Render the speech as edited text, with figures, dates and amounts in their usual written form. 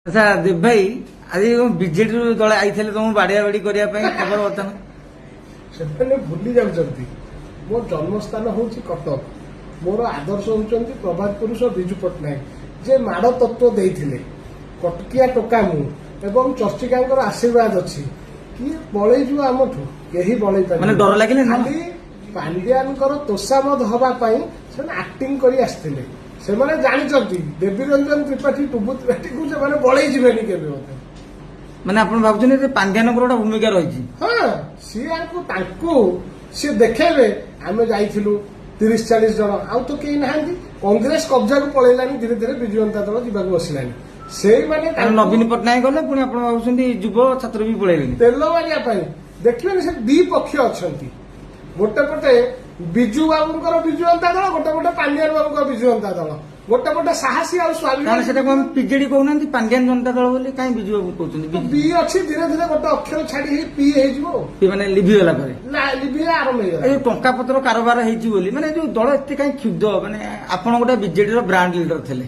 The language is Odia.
ଆଚ୍ଛା ଦେବ ଭାଇ ଆଜି ବିଜେଡି ଦଳ ଆଇଥିଲେ ତମକୁ ବାଡିଆ ବାଡି କରିବା ପାଇଁ ଖବର ବର୍ତ୍ତମାନ ସେମାନେ ଭୁଲି ଯାଉଛନ୍ତି ମୋ ଜନ୍ମସ୍ଥାନ ହଉଛି କଟକ। ମୋର ଆଦର୍ଶ ହଉଛନ୍ତି ପ୍ରଭାତ ପୁରୁଷ ବିଜୁ ପଟ୍ଟନାୟକ, ଯେ ମାଡ ତତ୍ତ୍ୱ ଦେଇଥିଲେ। କଟକିଆ ଟୋକା ମୁଁ ଏବଂ ଚର୍ଚ୍ଚିକାଙ୍କର ଆଶୀର୍ବାଦ ଅଛି। କିଏ ବଳେଇଯିବ ଆମଠୁ? କେହି ବଳେଇ ମାନେ ପାରିବେ ଡର ଲାଗିଲେ ନା? ଖାଲି ପାଣ୍ଡିଆନଙ୍କର ତୋଷାମଦ ହବା ପାଇଁ ସେମାନେ ଆକ୍ଟିଂ କରି ଆସିଥିଲେ। ସେମାନେ ଜାଣିଛନ୍ତି ଦେବୀ ରଞ୍ଜନ ତ୍ରିପାଠୀ ଟୁବୁ ତ୍ରିପାଠୀକୁ ସେମାନେ ବଳେଇ ଯିବେନି କେବେ ମଧ୍ୟ। ମାନେ ଆପଣ ଭାବୁଛନ୍ତି ଯେ ପାଣ୍ଡିଆନଙ୍କର ଗୋଟେ ଭୂମିକା ରହିଛି? ହଁ, ତାଙ୍କୁ ସିଏ ଦେଖେଇବେ ଆମେ ଯାଇଥିଲୁ 30-40 ଜଣ, ଆଉ ତ କେହି ନାହାନ୍ତି। କଂଗ୍ରେସ କବ୍ଜାକୁ ପଳେଇଲାନି, ଧୀରେ ଧୀରେ ବିଜୁ ଜନତା ଦଳ ଯିବାକୁ ବସିଲାନି। ସେଇମାନେ ନବୀନ ପଟ୍ଟନାୟକ ଗଲେ, ପୁଣି ଆପଣ ଭାବୁଛନ୍ତି ଯୁବ ଛାତ୍ର ବି ପଳେଇଲେନି ତେଲ ମାରିବା ପାଇଁ। ଦେଖିବେନି ସେ ଦି ପକ୍ଷ ଅଛନ୍ତି। ଗୋଟେ ପଟେ ବିଜୁ ବାବୁଙ୍କର ବିଜୁ ଜନତା ଦଳ, ଗୋଟେ ପଟେ ପାଣ୍ଡିଆନ ବାବୁଙ୍କର ବିଜୁ ଜନତା ଦଳ, ଗୋଟେ ପଟେ ସାହସୀ ଆଉ କାରଣ ସ୍ୱାଭିମାନୀ। ସେଟାକୁ ଆମେ ବିଜେଡି କହୁନାହାନ୍ତି, ପାଣ୍ଡିଆନ ଜନତା ଦଳ ବୋଲି କାହିଁ ବିଜୁ ବାବୁ କହୁଛନ୍ତି? ବି ଅଛି, ଧୀରେ ଧୀରେ ଗୋଟେ ଅକ୍ଷର ଛାଡି ହେଇ ପି ହେଇଯିବ। ମାନେ ଲିଭିଗଲା ପରେ ଲିଭିବା ଆରମ୍ଭ ହେଇଗଲା। ଏଇ ଟଙ୍କା ପତ୍ର କାରବାର ହେଇଛି ବୋଲି, ମାନେ ଯୋଉ ଦଳ ଏତେ କାହିଁ କ୍ଷୁବ୍ଧ? ମାନେ ଆପଣ ଗୋଟେ ବିଜେଡିର ବ୍ରାଣ୍ଡ ଲିଡର ଥିଲେ।